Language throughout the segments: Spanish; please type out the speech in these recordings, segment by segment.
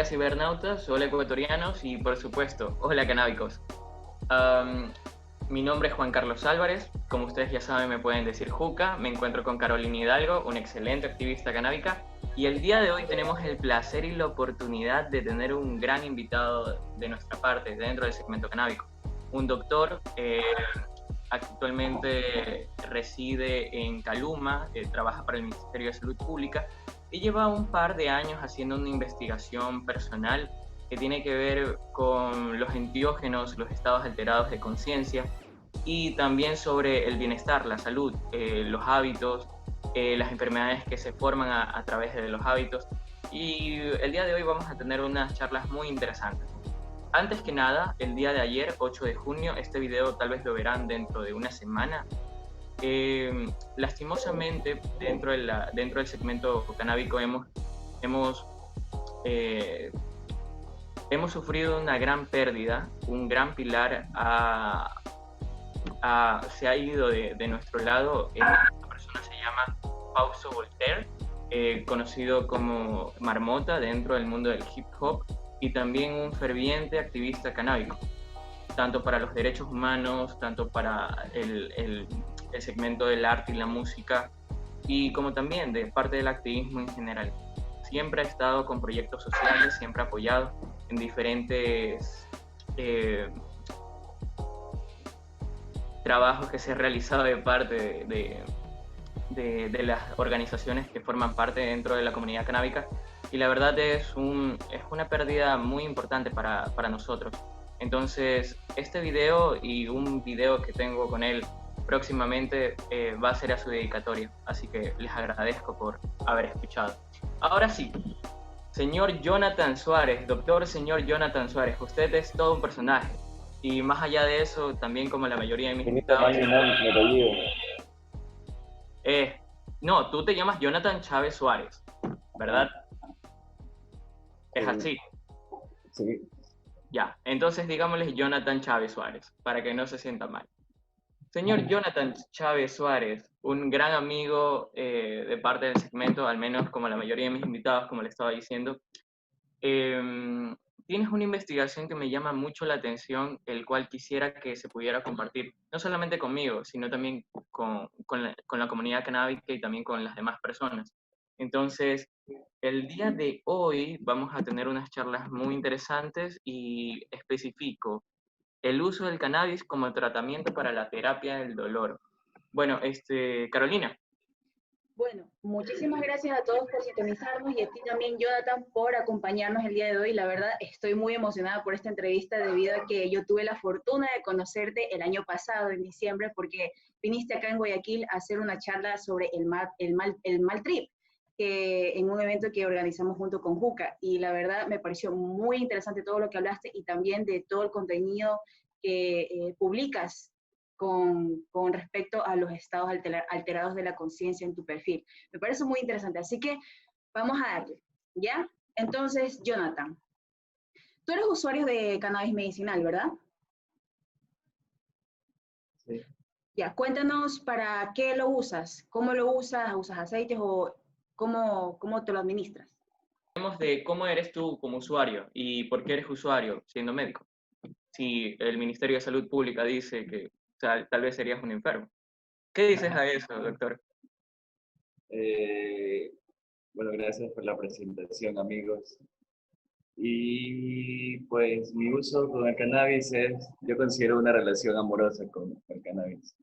cibernautas, hola ecuatorianos y por supuesto, hola canábicos. Am, Mi nombre es Juan Carlos Álvarez, como ustedes ya saben me pueden decir Juca, me encuentro con Carolina Hidalgo, una excelente activista canábica, y el día de hoy tenemos el placer y la oportunidad de tener un gran invitado de nuestra parte dentro del segmento canábico, un doctor. Actualmente reside en Caluma, trabaja para el Ministerio de Salud Pública y lleva un par de años haciendo una investigación personal que tiene que ver con los enteógenos, los estados alterados de conciencia y también sobre el bienestar, la salud, los hábitos, las enfermedades que se forman a través de los hábitos. Y el día de hoy vamos a tener unas charlas muy interesantes. Antes que nada, el día de ayer, 8 de junio, este video tal vez lo verán dentro de una semana. Lastimosamente, dentro del segmento canábico hemos, eh, hemos sufrido una gran pérdida, un gran pilar se ha ido de nuestro lado. Esta persona se llama Fausto Voltaire, conocido como Marmota dentro del mundo del hip hop y también un ferviente activista canábico, tanto para los derechos humanos, tanto para el segmento del arte y la música, y como también de parte del activismo en general. Siempre ha estado con proyectos sociales, siempre ha apoyado en diferentes trabajos que se ha realizado de parte de las organizaciones que forman parte dentro de la comunidad canábica, y la verdad es una pérdida muy importante para nosotros. Entonces, este video y un video que tengo con él próximamente va a ser a su dedicatoria, así que les agradezco por haber escuchado. Ahora sí, señor Jonathan Suárez, doctor señor Jonathan Suárez, usted es todo un personaje, y más allá de eso, también como la mayoría de mis invitados... No, tú te llamas Jonathan Chávez Suárez, ¿verdad? Es así. Sí. Ya, entonces digámosle Jonathan Chávez Suárez, para que no se sienta mal. Señor Jonathan Chávez Suárez, un gran amigo de parte del segmento, al menos como la mayoría de mis invitados, como le estaba diciendo, tienes una investigación que me llama mucho la atención, el cual quisiera que se pudiera compartir, no solamente conmigo, sino también con la comunidad canábica y también con las demás personas. Entonces, el día de hoy vamos a tener unas charlas muy interesantes y especifico el uso del cannabis como tratamiento para la terapia del dolor. Bueno, Carolina. Bueno, muchísimas gracias a todos por sintonizarnos y a ti también, Jonathan, por acompañarnos el día de hoy. La verdad, estoy muy emocionada por esta entrevista debido a que yo tuve la fortuna de conocerte el año pasado, en diciembre, porque viniste acá en Guayaquil a hacer una charla sobre el mal trip, en un evento que organizamos junto con Juca. Y la verdad, me pareció muy interesante todo lo que hablaste y también de todo el contenido que publicas con respecto a los estados alterados de la conciencia en tu perfil. Me parece muy interesante, así que vamos a darle, ¿ya? Entonces, Jonathan, tú eres usuario de cannabis medicinal, ¿verdad? Sí. Ya, cuéntanos para qué lo usas, cómo lo usas, usas aceites o cómo te lo administras. Hablemos de cómo eres tú como usuario y por qué eres usuario siendo médico. Si el Ministerio de Salud Pública dice que, o sea, tal vez serías un enfermo. ¿Qué dices a eso, doctor? Bueno, gracias por la presentación, amigos. Y pues mi uso con el cannabis yo considero una relación amorosa con el cannabis.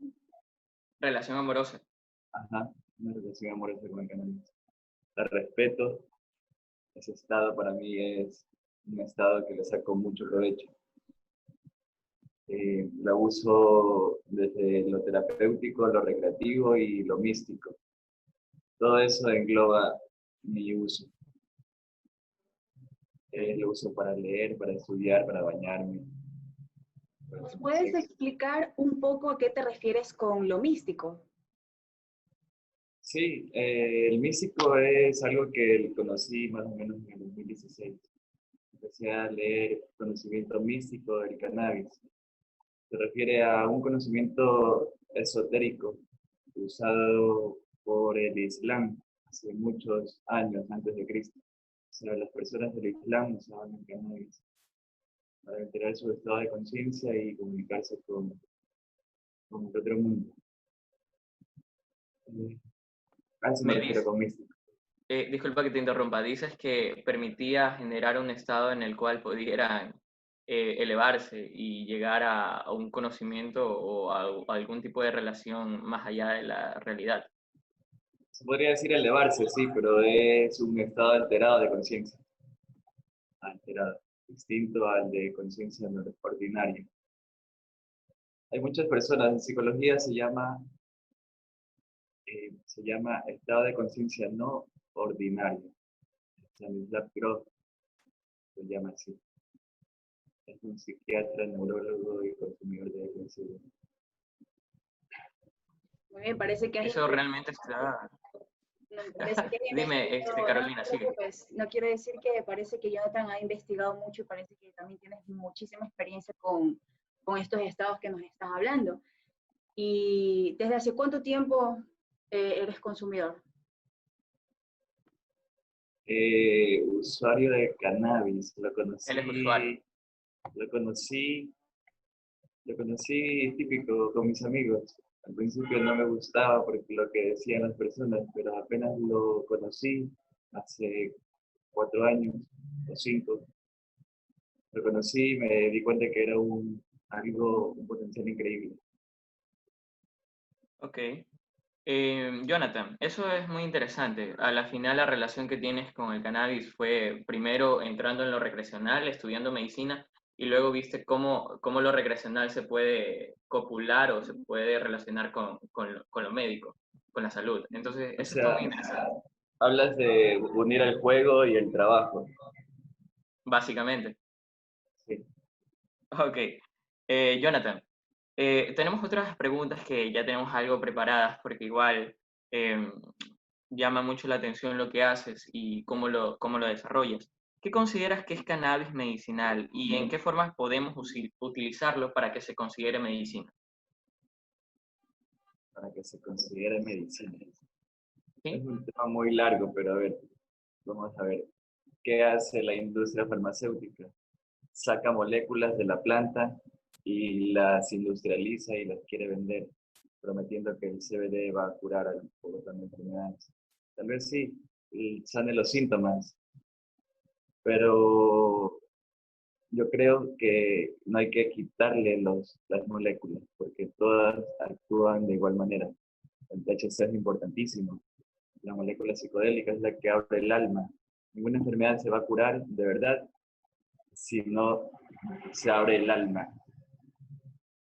Relación amorosa. Ajá, una relación amorosa con el cannabis. La respeto, ese estado para mí es un estado que le saco mucho provecho. La uso desde lo terapéutico, lo recreativo y lo místico. Todo eso engloba mi uso. Lo uso para leer, para estudiar, para bañarme. ¿Nos puedes explicar un poco a qué te refieres con lo místico? Sí, el místico es algo que conocí más o menos en el 2016. Empecé a leer conocimiento místico del cannabis. Se refiere a un conocimiento esotérico usado por el Islam hace muchos años antes de Cristo. sea, las personas del Islam usaban el cannabis para alterar su estado de conciencia y comunicarse con el otro mundo. A eso me Me refiero dices, con místico. disculpa que te interrumpa, dices que permitía generar un estado en el cual pudieran elevarse y llegar a un conocimiento o a algún tipo de relación más allá de la realidad. Se podría decir elevarse, sí, pero es un estado alterado de conciencia. Alterado, distinto al de conciencia ordinaria. Hay muchas personas, en psicología se llama estado de conciencia no ordinario. Stanislav Grof se llama así. Es un psiquiatra, neurólogo y consumidor de LSD. Muy bien, parece que has Eso realmente está... no, parece que has Dime, investigado, no, no Carolina, te sigue. preocupes, no quiero decir que parece que Jonathan ha investigado mucho y parece que también tienes muchísima experiencia con estos estados que nos estás hablando. ¿Y desde hace cuánto tiempo eres consumidor? Usuario de cannabis, Él es usuario. lo conocí, lo conocí típico con mis amigos. Al principio no me gustaba porque lo que decían las personas, pero apenas lo conocí hace 4 años o 5, lo conocí y me di cuenta que era un potencial increíble. Ok. Jonathan, eso es muy interesante. A la final la relación que tienes con el cannabis fue primero entrando en lo recreacional, estudiando medicina, y luego viste cómo lo recreacional se puede copular o se puede relacionar con lo médico, con la salud. Entonces, O eso está sea, muy interesante, hablas de unir el juego y el trabajo. básicamente. Sí. Ok. Jonathan, tenemos otras preguntas que ya tenemos algo preparadas porque igual em, llama mucho la atención lo que haces y cómo lo desarrollas. ¿Qué consideras que es cannabis medicinal y en qué formas podemos utilizarlo para que se considere medicina? Para que se considere medicina. Es ¿Sí? un tema muy largo, pero a ver, vamos a ver. ¿Qué hace la industria farmacéutica? Saca moléculas de la planta y las industrializa y las quiere vender, prometiendo que el CBD va a curar a un poco de enfermedades. Tal vez sí, y sane los síntomas, pero yo creo que no hay que quitarle las moléculas, porque todas actúan de igual manera. El THC es importantísimo. La molécula psicodélica es la que abre el alma. Ninguna enfermedad se va a curar de verdad si no se abre el alma.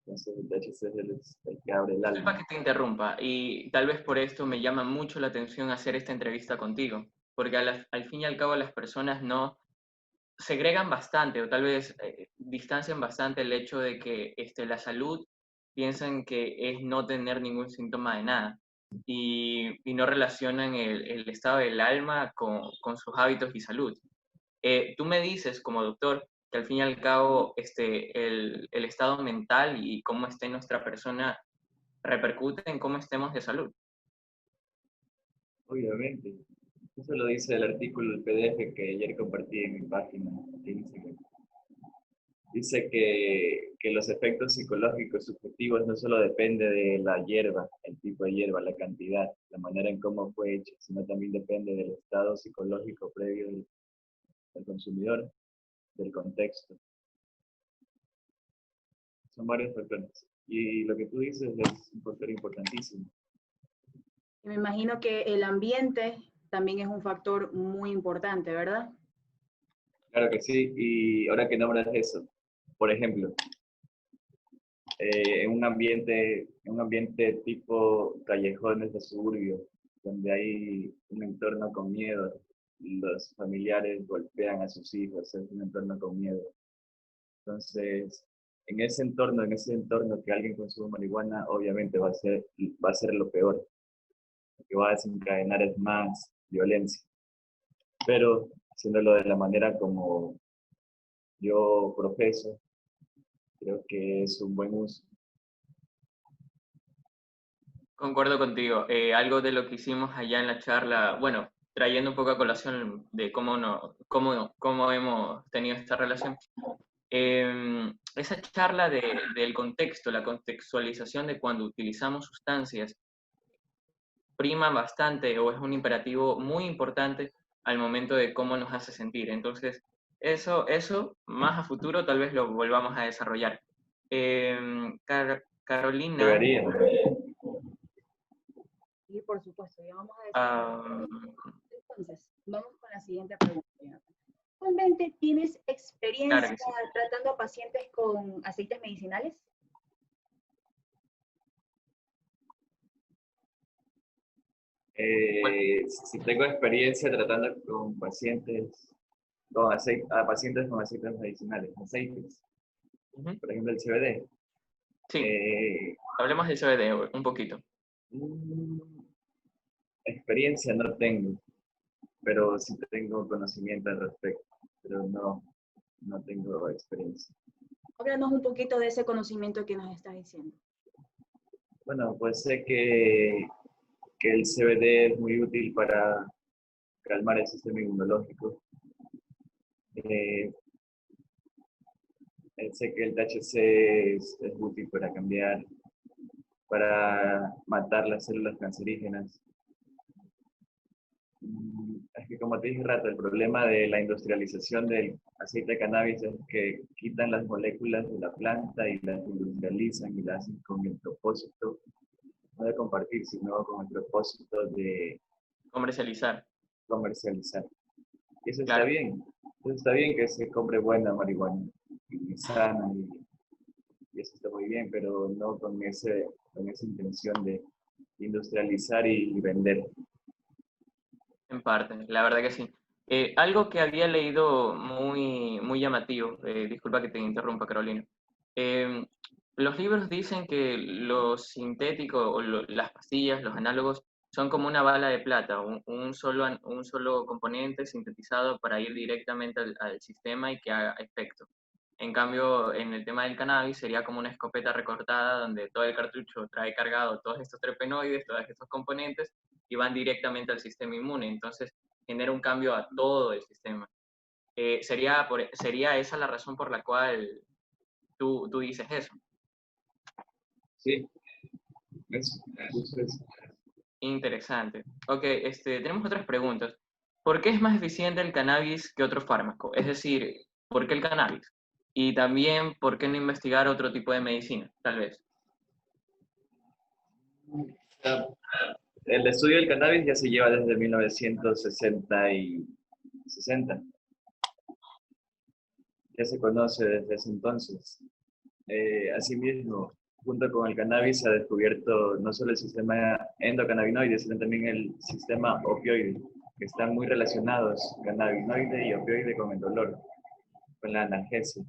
Entonces el THC es el que abre el Disculpa alma. que te interrumpa y tal vez por esto me llama mucho la atención hacer esta entrevista contigo, porque al fin y al cabo las personas no segregan bastante o tal vez distancian bastante el hecho de que la salud piensan que es no tener ningún síntoma de nada y no relacionan el estado del alma con sus hábitos y salud. Tú me dices como doctor que al fin y al cabo el estado mental y cómo esté nuestra persona repercute en cómo estemos de salud. Obviamente. Eso lo dice el artículo, el PDF que ayer compartí en mi página de Instagram. Dice que los efectos psicológicos subjetivos no solo depende de la hierba, el tipo de hierba, la cantidad, la manera en cómo fue hecha, sino también depende del estado psicológico previo del consumidor, del contexto. Son varios factores. Y lo que tú dices es un factor importantísimo. Me imagino que el ambiente también es un factor muy importante, ¿verdad? Claro que sí. Y ahora que nombras eso, por ejemplo, en un ambiente tipo callejones de suburbio, donde hay un entorno con miedo, los familiares golpean a sus hijos, es un entorno con miedo. Entonces, en ese entorno que alguien consume marihuana, obviamente va a ser lo peor. Lo que va a desencadenar es más violencia. Pero haciéndolo de la manera como yo profeso, creo que es un buen uso. Concuerdo contigo. Algo de lo que hicimos allá en la charla, bueno, trayendo un poco a colación de cómo hemos tenido esta relación, esa charla del contexto, la contextualización de cuando utilizamos sustancias, prima bastante o es un imperativo muy importante al momento de cómo nos hace sentir. Entonces, eso más a futuro tal vez lo volvamos a desarrollar. Carolina, Debería. Y por supuesto, ya vamos a ah, Entonces, vamos con la siguiente pregunta, Jonathan. ¿Actualmente tienes claro experiencia que sí. tratando a pacientes con aceites medicinales? Bueno, Si tengo experiencia tratando con pacientes, a pacientes con aceites medicinales, aceites, ujú. por ejemplo el CBD. Sí, Eh, hablemos del CBD un poquito. mm, experiencia no tengo, pero sí tengo conocimiento al respecto, pero no tengo experiencia. Háblanos un poquito de ese conocimiento que nos estás diciendo. Bueno, pues sé que el CBD es muy útil para calmar el sistema inmunológico. Eh, sé que el THC es útil para cambiar, para matar las células cancerígenas. Es que como te dije rato, el problema de la industrialización del aceite de cannabis es que quitan las moléculas de la planta y las industrializan y las hacen con el propósito, no de compartir, sino con el propósito de Comercializar, comercializar. Y claro. eso está bien que se compre buena marihuana y sana y eso está muy bien, pero no con esa intención de industrializar y vender. En parte, la verdad que sí. Algo que había leído muy llamativo, disculpa que te interrumpa, Carolina. Eh, los libros dicen que los sintéticos o las pastillas, los análogos, son como una bala de plata, un solo componente sintetizado para ir directamente al sistema y que haga efecto. En cambio, en el tema del cannabis sería como una escopeta recortada donde todo el cartucho trae cargado todos estos terpenoides, todos estos componentes y van directamente al sistema inmune. Entonces genera un cambio a todo el sistema. ¿Sería esa la razón por la cual tú dices eso? Sí, justo eso. Interesante. Ok, tenemos otras preguntas. ¿Por qué es más eficiente el cannabis que otro fármaco? Es decir, ¿por qué el cannabis? Y también, ¿por qué no investigar otro tipo de medicina? Tal vez. El estudio del cannabis ya se lleva desde 1960 ya se conoce desde ese entonces. Asimismo, junto con el cannabis se ha descubierto no solo el sistema endocannabinoide, sino también el sistema opioide, que están muy relacionados, cannabinoide y opioide, con el dolor, con la analgesia.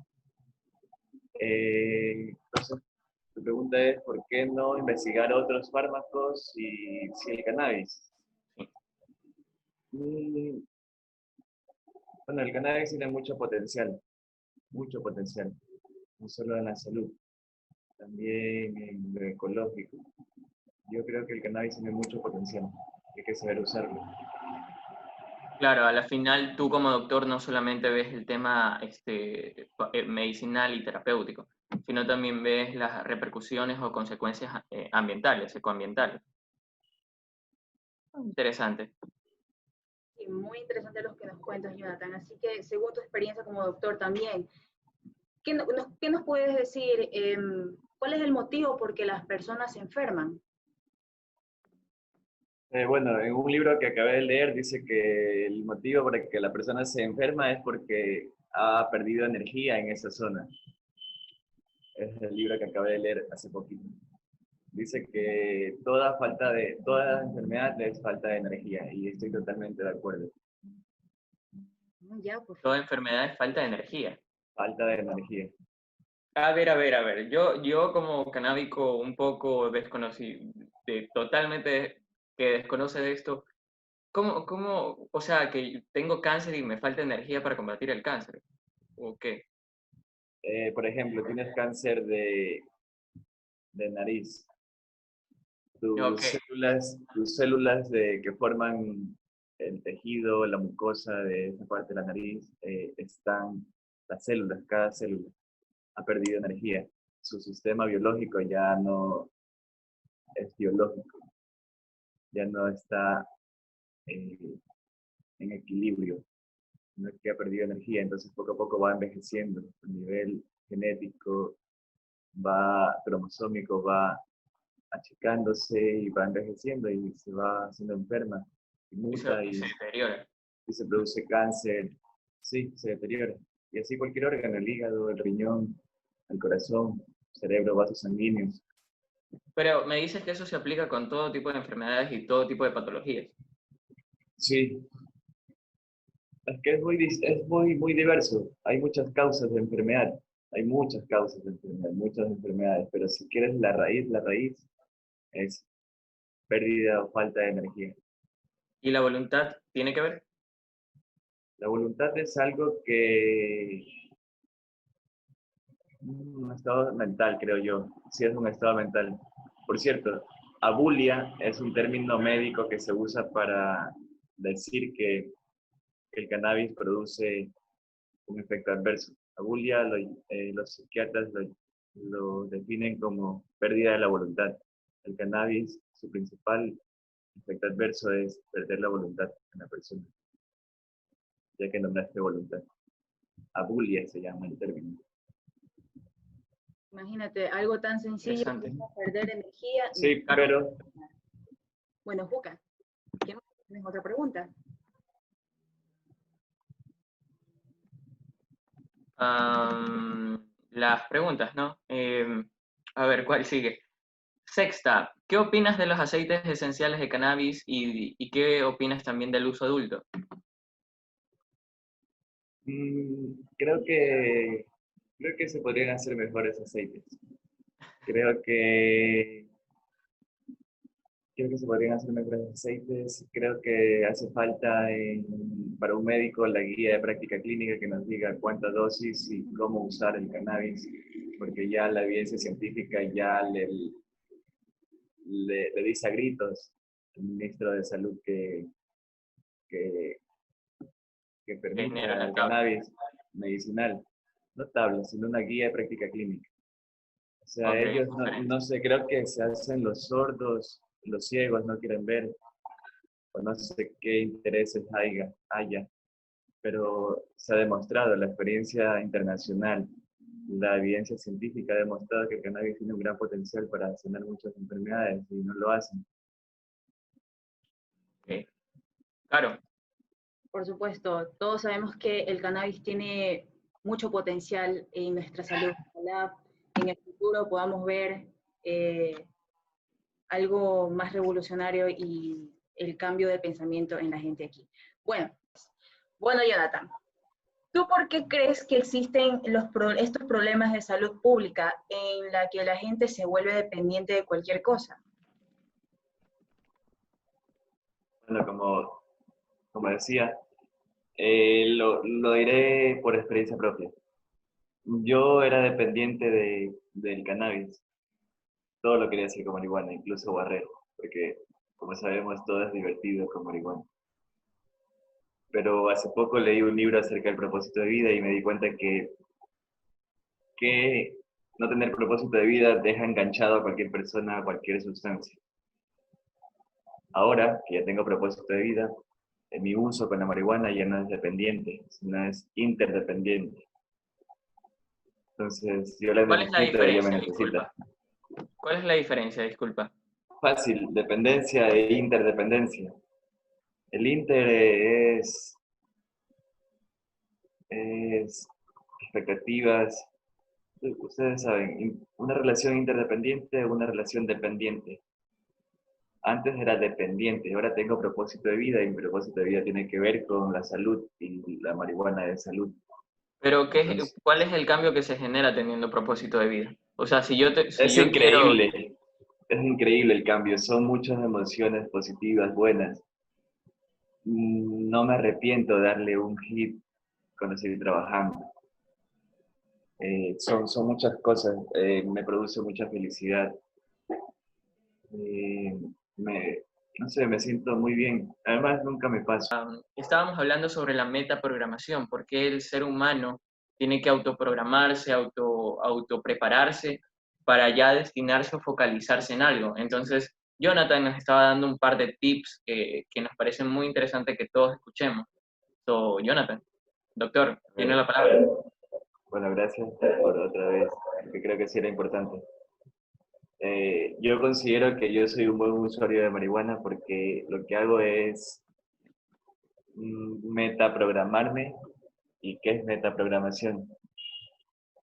Entonces, tu pregunta es, ¿por qué no investigar otros fármacos si el cannabis? Mm, Bueno, el cannabis tiene mucho potencial, no solo en la salud, también en lo ecológico. Yo creo que el cannabis tiene mucho potencial, hay que saber usarlo. Claro, a la final tú como doctor no solamente ves el tema medicinal y terapéutico, sino también ves las repercusiones o consecuencias ambientales, ecoambientales. Interesante. Sí, muy interesante lo que nos cuentas, Jonathan. Así que, según tu experiencia como doctor también, ¿qué nos puedes decir? ¿Cuál es el motivo por qué las personas se enferman? Bueno, en un libro que acabé de leer dice que el motivo por el que la persona se enferma es porque ha perdido energía en esa zona. Es el libro que acabé de leer hace poquito. Dice que toda enfermedad es falta de energía y estoy totalmente de acuerdo. Ya, Toda enfermedad es falta de energía. Falta de energía. A ver. Yo como canábico un poco desconocido, totalmente que desconoce de esto, o sea, que tengo cáncer y me falta energía para combatir el cáncer? ¿O qué? Por ejemplo, tienes cáncer de nariz. Ok, Tus células que forman el tejido, la mucosa de esa parte de la nariz, están las células, cada célula ha perdido energía. Su sistema biológico ya no es biológico, ya no está eh, en equilibrio, no es que ha perdido energía, entonces poco a poco va envejeciendo. A nivel genético, va cromosómico, va achicándose y va envejeciendo y se va haciendo enferma, y muta Y se deteriora. y se produce cáncer, sí, se deteriora. Y así cualquier órgano, el hígado, el riñón, el corazón, cerebro, vasos sanguíneos. Pero me dices que eso se aplica con todo tipo de enfermedades y todo tipo de patologías. Sí, es que muy diverso. Hay muchas causas de enfermedad. Hay muchas causas de enfermedad, muchas enfermedades, pero si quieres la raíz es pérdida o falta de energía. ¿Y la voluntad tiene que ver? La voluntad es algo que un estado mental, creo yo. Sí, es un estado mental. Por cierto, abulia es un término médico que se usa para decir que el cannabis produce un efecto adverso. Abulia, los psiquiatras lo definen como pérdida de la voluntad. El cannabis, su principal efecto adverso es perder la voluntad en la persona, ya que no nace voluntad. Abulia se llama el término. Imagínate, algo tan sencillo Interesante. como perder energía. Sí, pero Bueno, Juca, ¿tienes otra pregunta? Las preguntas, ¿no? A ver, ¿cuál sigue? Sexta, ¿qué opinas de los aceites esenciales de cannabis y qué opinas también del uso adulto? creo que se podrían hacer mejores aceites. Creo que Creo que se podrían hacer mejores aceites. Creo que hace falta para un médico la guía de práctica clínica que nos diga cuánta dosis y cómo usar el cannabis, porque ya la evidencia científica ya le dice a gritos al ministro de Salud que, que Genera permita la el tabla. cannabis medicinal. No tabla, sino una guía de práctica clínica. O sea, Ok, ellos diferente. no sé, creo que se hacen los sordos, los ciegos, no quieren ver, o no sé qué intereses haya, pero se ha demostrado, la experiencia internacional, la evidencia científica ha demostrado que el cannabis tiene un gran potencial para sanar muchas enfermedades y no lo hacen. Ok. Claro, Por supuesto, todos sabemos que el cannabis tiene mucho potencial en nuestra salud. Ojalá en el futuro podamos ver algo más revolucionario y el cambio de pensamiento en la gente aquí. Bueno, Jonathan, ¿tú por qué crees que existen estos problemas de salud pública en la que la gente se vuelve dependiente de cualquier cosa? Bueno, como decía, lo diré por experiencia propia. Yo era dependiente del cannabis. Todo lo quería hacer con marihuana, incluso barrer, porque como sabemos todo es divertido con marihuana. Pero hace poco leí un libro acerca del propósito de vida y me di cuenta que no tener propósito de vida deja enganchado a cualquier persona, a cualquier sustancia. Ahora que ya tengo propósito de vida, mi uso con la marihuana ya no es dependiente, sino es interdependiente. Entonces, yo la ¿cuál es la necesito, ella me diferencia? necesita. Disculpa. ¿Cuál es la diferencia? Disculpa. Fácil, dependencia e interdependencia. El inter es expectativas. Ustedes saben, una relación interdependiente o una relación dependiente. Antes era dependiente, ahora tengo propósito de vida y mi propósito de vida tiene que ver con la salud y la marihuana de salud. Pero Entonces, ¿cuál es el cambio que se genera teniendo propósito de vida? O sea, si es yo quiero, increíble, es increíble el cambio, son muchas emociones positivas, buenas. No me arrepiento de darle un hit cuando seguí trabajando. Son muchas cosas, me produce mucha felicidad. Eh, me, No sé, me siento muy bien. Además, nunca me paso. Estábamos hablando sobre la metaprogramación, porque el ser humano tiene que autoprogramarse, autoprepararse para ya destinarse o focalizarse en algo. Entonces, Jonathan nos estaba dando un par de tips que nos parecen muy interesantes que todos escuchemos. So, Jonathan, doctor, tiene la palabra. Bueno, gracias por otra vez, que creo que sí era importante. Yo considero que yo soy un buen usuario de marihuana porque lo que hago es metaprogramarme. ¿Y qué es metaprogramación?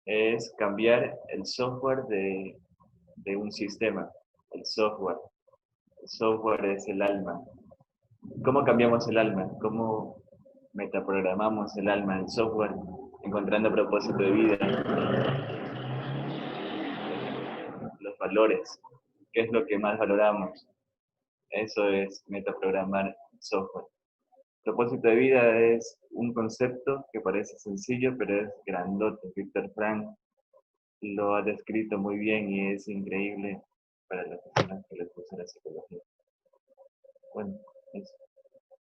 Es cambiar el software de un sistema, el software. El software es el alma. ¿Cómo cambiamos el alma? ¿Cómo metaprogramamos el alma, el software, encontrando propósito de vida, los valores? ¿Qué es lo que más valoramos? Eso es metaprogramar software. Propósito de vida es un concepto que parece sencillo, pero es grandote. Víctor Frank lo ha descrito muy bien y es increíble para las personas que les gusta la psicología. Bueno, eso.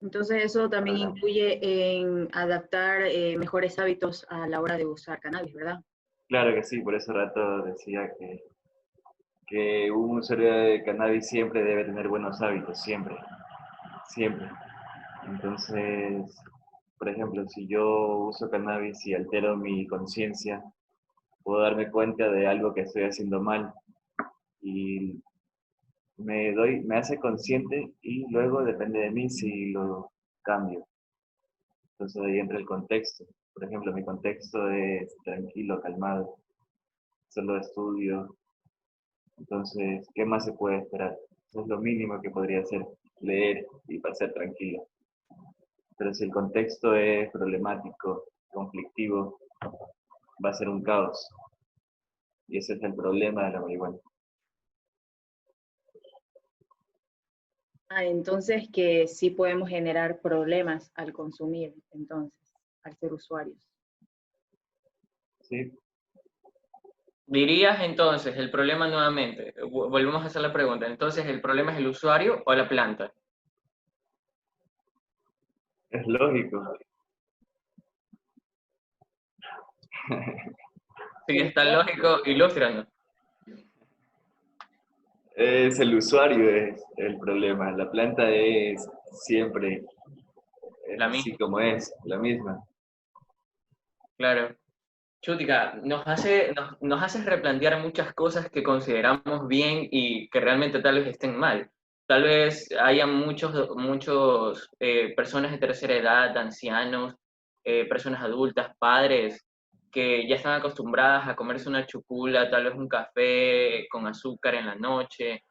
Entonces eso también incluye en adaptar mejores hábitos a la hora de usar cannabis, ¿verdad? Claro que sí, por ese rato decía que un usuario de cannabis siempre debe tener buenos hábitos, siempre, siempre. Entonces, por ejemplo, si yo uso cannabis y altero mi conciencia, puedo darme cuenta de algo que estoy haciendo mal y me hace consciente y luego depende de mí si lo cambio. Entonces ahí entra el contexto. Por ejemplo, mi contexto es tranquilo, calmado, solo estudio. Entonces, ¿qué más se puede esperar? Eso es lo mínimo que podría hacer, leer y pasar tranquilo. Pero si el contexto es problemático, conflictivo, va a ser un caos. Y ese es el problema de la marihuana. Entonces que sí podemos generar problemas al consumir, entonces, al ser usuarios. ¿Sí? Dirías entonces, el problema nuevamente, volvemos a hacer la pregunta, entonces el problema es el usuario o la planta. Es lógico. Si es tan lógico, ilústranos. Es el usuario es el problema. La planta es siempre La así misma, como es, la misma. claro. Chútica, nos hace replantear muchas cosas que consideramos bien y que realmente tal vez estén mal. Tal vez haya muchos personas de tercera edad, ancianos, personas adultas, padres, que ya están acostumbradas a comerse una chucula, tal vez un café con azúcar en la noche,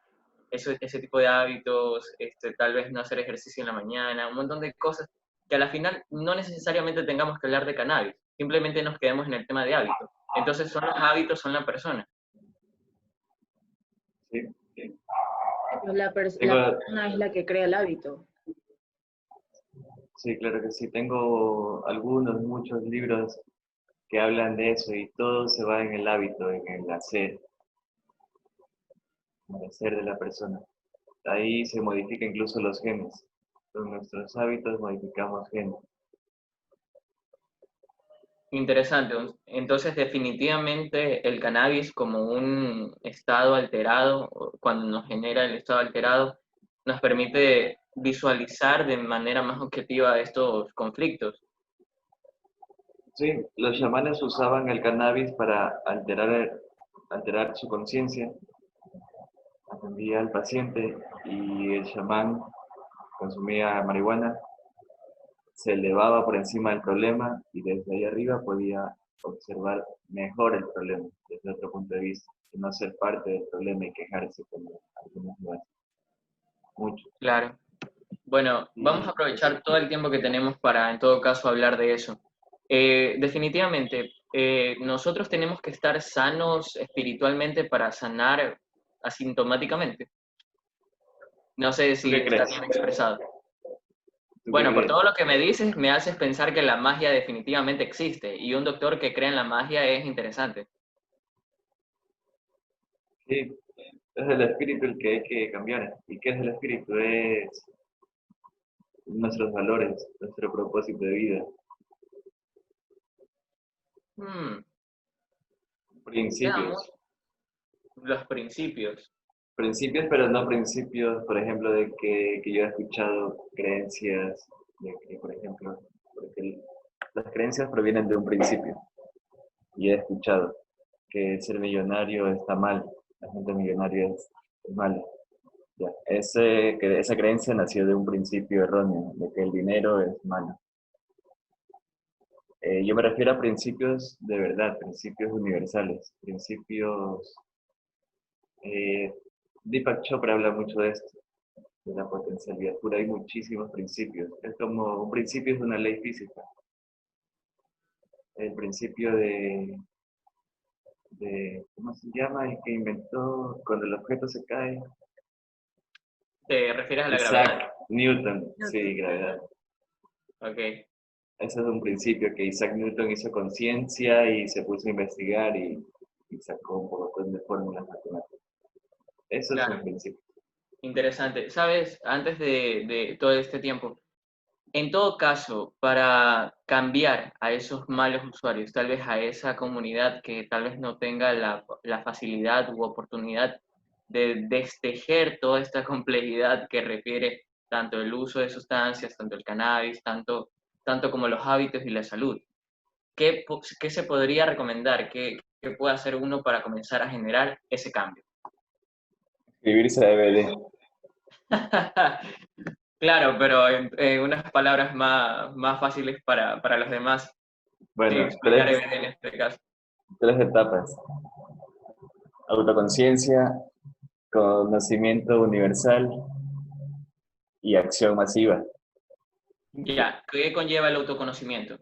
ese tipo de hábitos, tal vez no hacer ejercicio en la mañana, un montón de cosas que a la final no necesariamente tengamos que hablar de cannabis, simplemente nos quedemos en el tema de hábitos. Entonces son los hábitos, son la persona. ¿Sí? Sí. Pues la Tengo, persona es la que crea el hábito. sí, claro que sí. Tengo algunos, muchos libros que hablan de eso y todo se va en el hábito, en el ser de la persona. Ahí se modifica incluso los genes. Con nuestros hábitos modificamos genes. Interesante. Entonces definitivamente el cannabis como un estado alterado, cuando nos genera el estado alterado, nos permite visualizar de manera más objetiva estos conflictos. Sí, los chamanes usaban el cannabis para alterar su conciencia. Atendía al paciente y el chamán consumía marihuana, se elevaba por encima del problema y desde ahí arriba podía observar mejor el problema desde otro punto de vista y no ser parte del problema y quejarse como algunos lo hacen. Mucho. Claro. Bueno, vamos a Y aprovechar todo el tiempo que tenemos para, en todo caso, hablar de eso. Definitivamente, nosotros tenemos que estar sanos espiritualmente para sanar asintomáticamente. No sé ¿tú si qué está crees? bien expresado. ¿Tú qué Bueno, por crees? todo lo que me dices, me haces pensar que la magia definitivamente existe y un doctor que cree en la magia es interesante. Sí, Es el espíritu el que hay que cambiar. ¿Y qué es el espíritu? Es nuestros valores, nuestro propósito de vida, Hmm, veamos principios. los principios. Principios, pero no principios, por ejemplo, de que yo he escuchado creencias, de que, por ejemplo, porque las creencias provienen de un principio. Y he escuchado que ser millonario está mal, la gente millonaria es mala. Ya. Esa creencia nació de un principio erróneo, de que el dinero es malo. Yo me refiero a principios de verdad, principios universales, principios... eh, Deepak Chopra habla mucho de esto, de la potencialidad pura. Hay muchísimos principios. Es como un principio es una ley física. El principio ¿cómo se llama? El que inventó cuando el objeto se cae. ¿Te refieres a la gravedad? Isaac Newton, Newton. sí, gravedad. Ok, Ese es un principio que Isaac Newton hizo conciencia y se puso a investigar y sacó un montón de fórmulas matemáticas. Eso es un claro, principio. interesante. Sabes, antes de todo este tiempo, en todo caso, para cambiar a esos malos usuarios, tal vez a esa comunidad que tal vez no tenga la facilidad u oportunidad de destejer toda esta complejidad que refiere tanto el uso de sustancias, tanto el cannabis, tanto como los hábitos y la salud. ¿Qué se podría recomendar? ¿Qué puede hacer uno para comenzar a generar ese cambio? Escribirse DVD. Claro, pero en unas palabras más fáciles para los demás. Sí, Bueno, explicaré en este caso. tres etapas. Autoconciencia, conocimiento universal y acción masiva. Ya, ¿qué conlleva el autoconocimiento?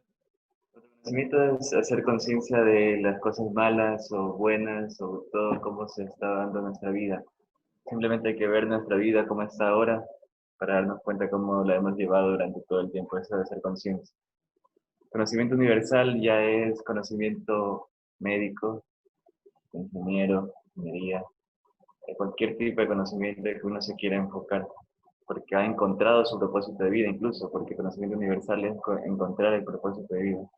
Conocimiento es hacer conciencia de las cosas malas o buenas o todo cómo se está dando nuestra vida. Simplemente hay que ver nuestra vida cómo está ahora para darnos cuenta cómo la hemos llevado durante todo el tiempo. Eso de ser conciencia. Conocimiento universal ya es conocimiento médico, ingeniero, ingeniería, de cualquier tipo de conocimiento que uno se quiera enfocar, porque ha encontrado su propósito de vida incluso, porque conocimiento universal es encontrar el propósito de vida.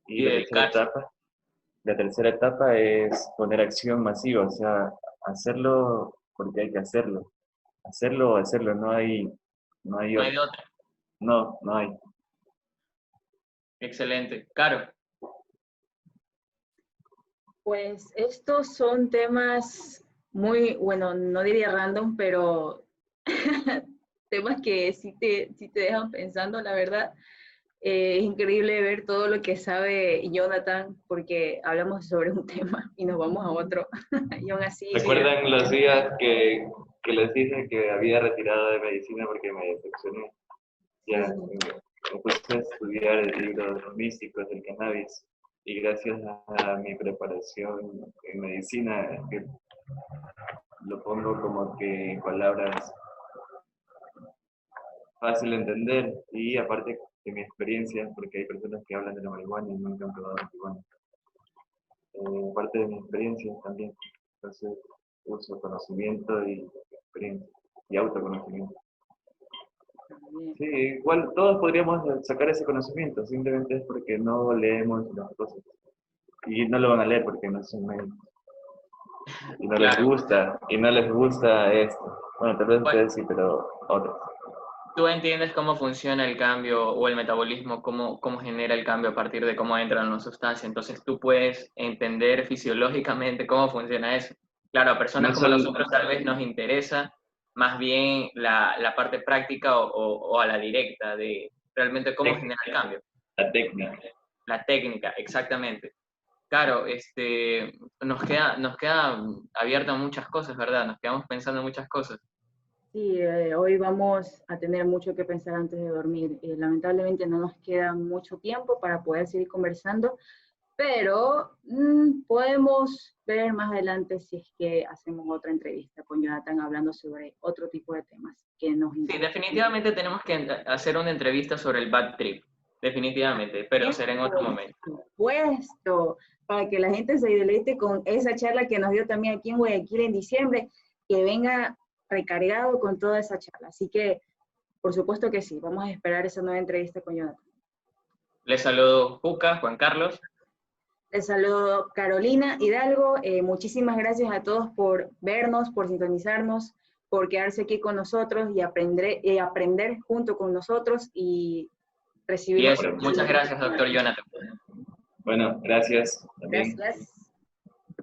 Y Y dedicarse. la tercera etapa es poner acción masiva, o sea, hacerlo porque hay que hacerlo o hacerlo, no hay No hay otro, de otra. no hay. Excelente. Caro, Pues estos son temas muy, bueno, no diría random, pero temas que sí te dejan pensando, la verdad. Es increíble ver todo lo que sabe Jonathan, porque hablamos sobre un tema y nos vamos a otro. Y aún así, ¿Recuerdan los días que les dije que había retirado de medicina porque me decepcioné? Ya sí, me puse a estudiar el libro de los místicos del cannabis y gracias a mi preparación en medicina es que lo pongo como que en palabras fácil de entender y aparte de mi experiencia, porque hay personas que hablan de la marihuana y nunca han probado marihuana. Parte de mi experiencia también. Entonces uso conocimiento y experiencia y autoconocimiento. también. Sí, igual todos podríamos sacar ese conocimiento, simplemente es porque no leemos las cosas. Y no lo van a leer porque no son médicos. claro. Y no les gusta esto. Bueno, tal vez Bueno, ustedes sí, pero otros. tú entiendes cómo funciona el cambio o el metabolismo, cómo genera el cambio a partir de cómo entra en una sustancia. Entonces tú puedes entender fisiológicamente cómo funciona eso. Claro, a personas No como solo nosotros tal vez nos interesa más bien la parte práctica o a la directa de realmente cómo genera el cambio. la técnica. La técnica, exactamente. Claro, nos queda abierta muchas cosas, ¿verdad? Nos quedamos pensando en muchas cosas. Sí, hoy vamos a tener mucho que pensar antes de dormir. Lamentablemente no nos queda mucho tiempo para poder seguir conversando, pero podemos ver más adelante si es que hacemos otra entrevista con Jonathan hablando sobre otro tipo de temas que nos Sí, interesan. definitivamente tenemos que hacer una entrevista sobre el bad trip. definitivamente, pero será en otro momento. Por supuesto, para que la gente se deleite con esa charla que nos dio también aquí en Guayaquil en diciembre, que venga recargado con toda esa charla. Así que, por supuesto que sí, vamos a esperar esa nueva entrevista con Jonathan. Les saludo Juca, Juan Carlos. Les saludo Carolina Hidalgo. Muchísimas gracias a todos por vernos, por sintonizarnos, por quedarse aquí con nosotros y aprender junto con nosotros y recibir. Y eso, muchas gracias, doctor Jonathan. Bueno, gracias. También. Gracias.